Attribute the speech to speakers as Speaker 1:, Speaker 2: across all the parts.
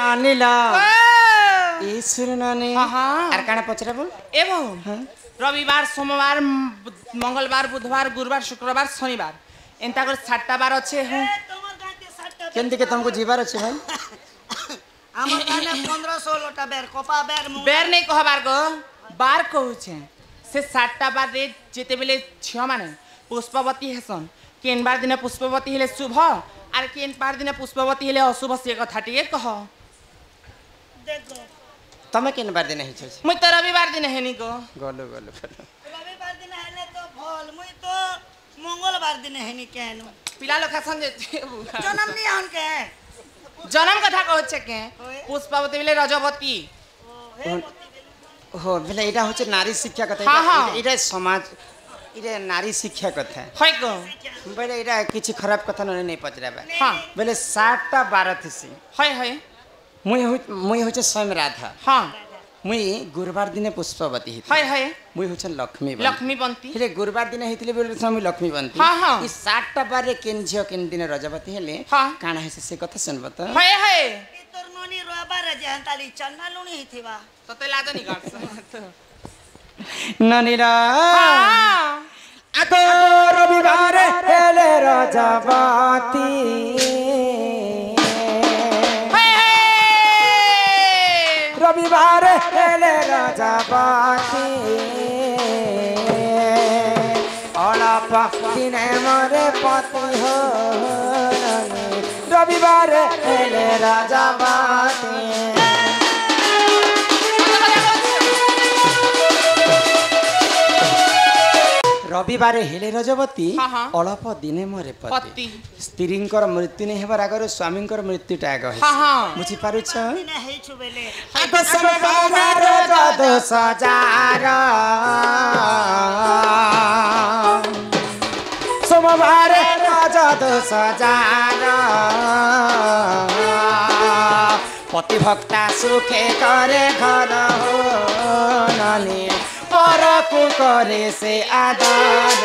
Speaker 1: अनिला ईश्वर नानी आर काना पचरा बोल
Speaker 2: एवं रविवार सोमवार मंगलवार बुधवार गुरुवार शुक्रवार शनिवार एंता कर 7टा बार अच्छे हैं
Speaker 1: केंति के तुमको जीवार अच्छे भाई
Speaker 3: हमर गाने 15-16टा बेर कोपा बेर
Speaker 2: बेर नहीं कहबार को बार कहूचे से 7टा बार रे जेते बेले छिया माने पुष्पवती हेसन केन बार दिन पुष्पवती हेले शुभ आर केन बार दिन पुष्पवती हेले अशुभ से कथा टिके कह
Speaker 3: देखो
Speaker 1: तमे केन बार दिन हिछ
Speaker 2: मुई तो रविवार दिन हेनी को
Speaker 1: गलो गलो
Speaker 3: रविवार दिन हेले तो भल मुई तो मंगलवार दिन हेनी केनो
Speaker 2: पिला लोग समझे
Speaker 3: जन्म नहीं हन के
Speaker 2: जन्म कथा कहछे के पुष्पवती बेले रजवती
Speaker 1: हो बेले एटा होचे नारी शिक्षा कथा एटा समाज इरे नारी शिक्षा कथा
Speaker 2: होय को
Speaker 1: बेले एटा किछि खराब कथा नै पचराबा
Speaker 2: हां
Speaker 1: बेले 7टा 12 थिसी
Speaker 2: होय होय
Speaker 1: मुई होचे स्वयं राधा
Speaker 2: हां
Speaker 1: मुई गुरुवार दिन पुष्पवती हित
Speaker 2: हाय हाय
Speaker 1: मुई होचे लक्ष्मी
Speaker 2: बंती
Speaker 1: हेले गुरुवार दिन हितले बेले मुई लक्ष्मी बंती
Speaker 2: हां हां
Speaker 1: ई 7टा बारे केन झियो केन दिन रजवती हेले काना हेसे से कथा सुनबो त
Speaker 2: हाय हाय
Speaker 3: तोर नोनी रविवार जे हंताली चन्ना लुणी हिथिबा
Speaker 2: तते लाजो नि गाछ
Speaker 1: ननीरा
Speaker 2: हां
Speaker 1: आतो रविवार हेले रजवती रविवार हेले रजवती अलप दिने मरे पति हो रविवार हेले रजवती रविवार हेले रजवती अलप दिने मरे पति स्त्रींकर मृत्यु नहीं हेबार आगर स्वामींकर मृत्युटा आग हे बुझी पारु छ
Speaker 3: दिन हेछु बेले
Speaker 1: आगो सोमवार रज सजार सोमवार रज सजार पति भक्ता सुखे करे घर हो नानी परकु करे से आदर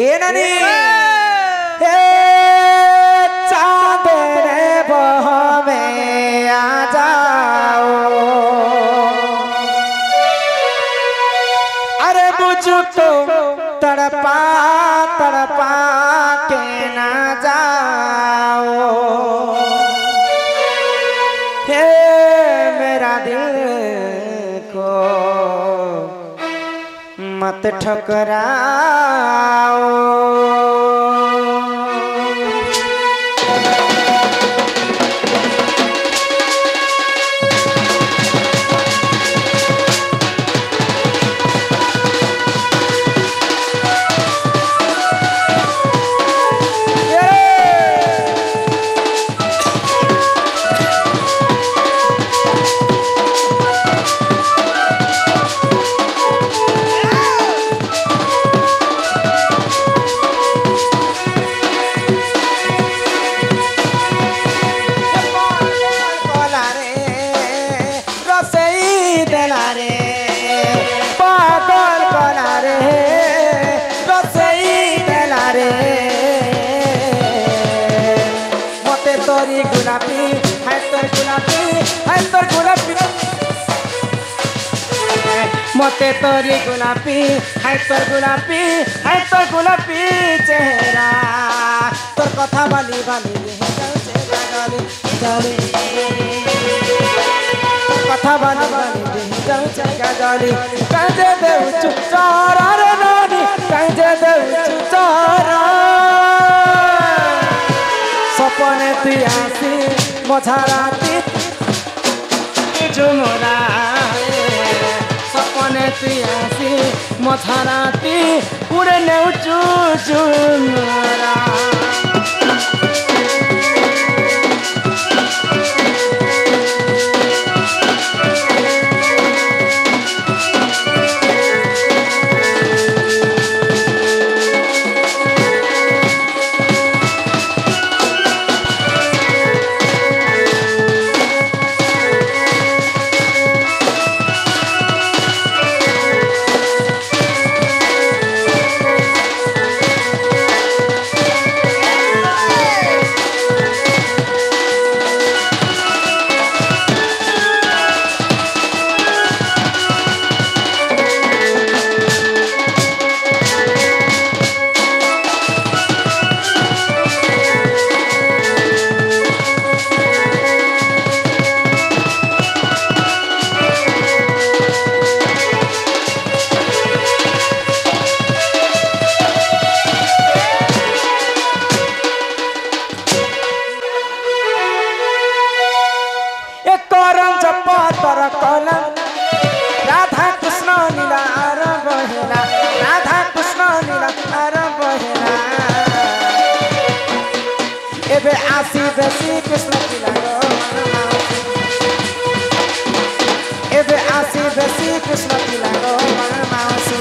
Speaker 1: ए नानी हे चांद रे बहवे आ जाओ अरे मुझको तड़पा तड़पा के ना जाओ हे मेरा दिल को मत ठकराओ मते तोरी गुलाबी है तोर गुलाबी चेहरा तोर कथा बाली बाली जाली कथा बाली बाली जाली काजे देउछु चारा रे नानी काजे देउछु चारा सपने तु आसी मझाराती जुमुरा सपने तु आसी मझाराती उड़े नेउछु जुमुरा पतर कलम राधा कृष्ण लीला आरंभ हेला राधा कृष्ण लीला आरंभ हेला एबे आसी बेसी कृष्ण लीला एबे आसी बेसी कृष्ण लीला गो माउसी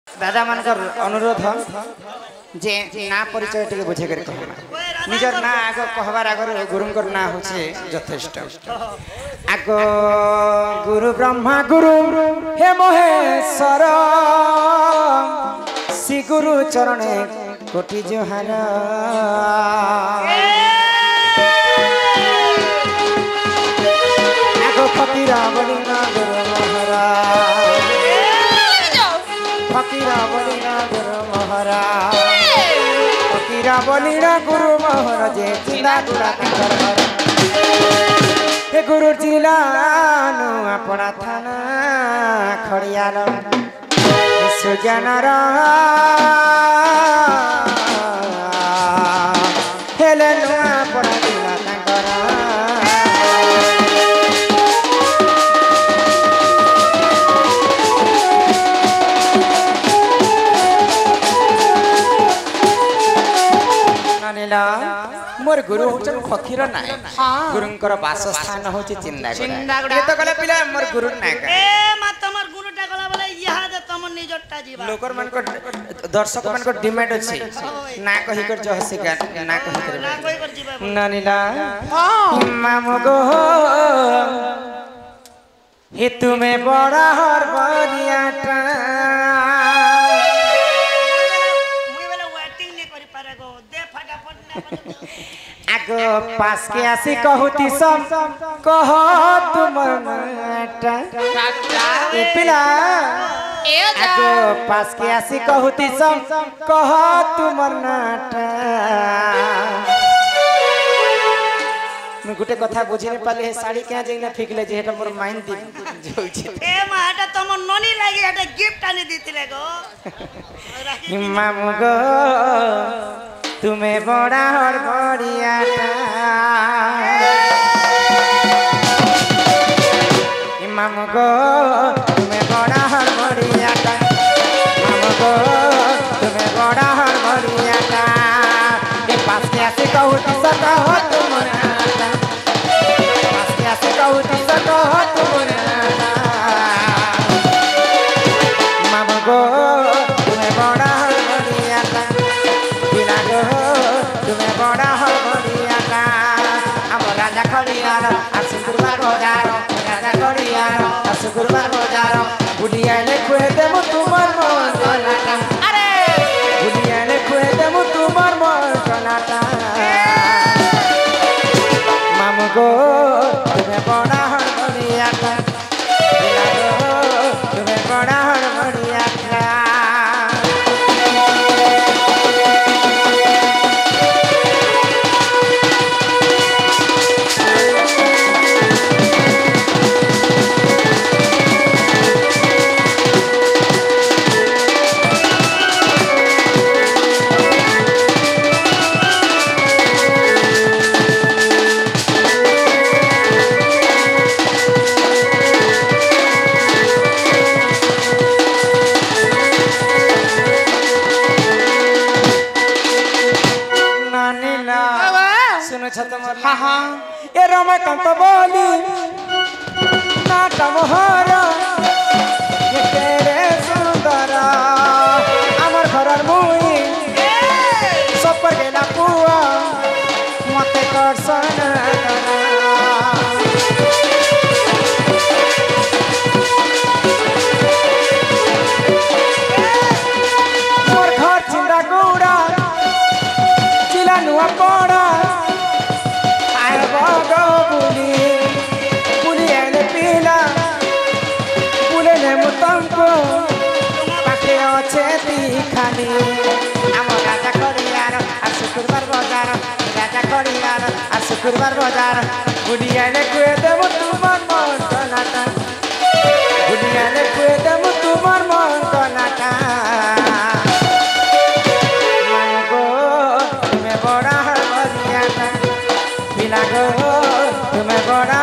Speaker 1: दादा मानकर अनुरोध जे ना परिचय टिके बुझे कर कहना निजर ना आगो कहबार आगर गुरुंकर ना होचे यथेष्ट आगो गुरु ब्रह्मा गुरु हे महेश्वर श्री गुरु चरणे कोटि जोहार आगो फकीरा बलिना गुरु महाराज फकीरा बलिना गुरु महाराज फकीरा बलिना गुरु महाराज चिला गुड़ा कर हे गुरु जिला नु अपना थाना खड़ियाल सुजनर हेले नु अपना जिला तांकर मोर गुरु होचन फकीर नाय गुरुंकर वासस्थान होची चिंदागुड़ा ये तो गले पिला मोर गुरु नाय
Speaker 3: ए मा तमर गुरुटा गला बोले यहा जे तमन निजटा जीवा
Speaker 1: लोकर मन को दर्शक मन को डिमांड अछि ना कहि कर जो हसे का ना कहि कर
Speaker 3: ना कोई कर जीवा
Speaker 1: नानीला मामो गो हे तुम्हें बड़ा हर बनियाटा आगो पास के आसी कहूती सब कह तुमर नाटा ए पिला आगो पास के आसी कहूती सब कह तुमर नाटा मैं गुटे कथा बुझी नहीं पाले साड़ी क्या जइना फिकले जे हेटा मोर माइंड दी जोइ छे
Speaker 3: ए मा हटा तम ननी लागी हटा गिफ्ट आनी दितिले गो
Speaker 1: मामू गो तुम्हें बड़ा और बढ़ियाटा मामू गो तुम्हें बड़ा और बढ़ियाटा मामू गो तुम्हें बड़ा और बढ़ियाटा के पास के आसे कहूँ तो सका हो तुम्हारा पास के आसे कहूँ तो सका हो तुम्हारा मामू गो तुम्हें बड़ा और बढ़ियाटा बिना गो तुम्हें बड़ा और बढ़ियाटा अब राजा खड़ियार आसुकुरबा गोजार राजा खड़ियार आसुकुरबा गोजार बुढ़िया ने खुए दे मु तुम्हार मन गलाटा अरे बुढ़िया ने खुए दे मु तुम्हार मन गलाटा मामू गो तुम्हें बड़ा और बढ़ियाटा बिना गो तुम्हें बड़ा और बढ़ियाटा
Speaker 2: हाँ हाँ
Speaker 1: ए रमाकांत बोली नाट मोहर ये तेरे सुंदर आमर घरर मुई सपर गेला पुआ मते कर्षण मोर घर चिंदा गुड़ा चिला नुआ पड़ा आए बगो बुली बुली एने पीला बुले ने मुतंको पाखे अच्छे ती खाली आम राजा करियार আর শুক্রবার বাজার রাজা করিয়ার আর শুক্রবার বাজার বুলি এনে কুয়ে দেব তোমার মন কনাটা বুলি এনে কুয়ে দেব তোমার মন কনাটা মাগো তুমি বড় হরিয়া বিনা গো তুমি বড়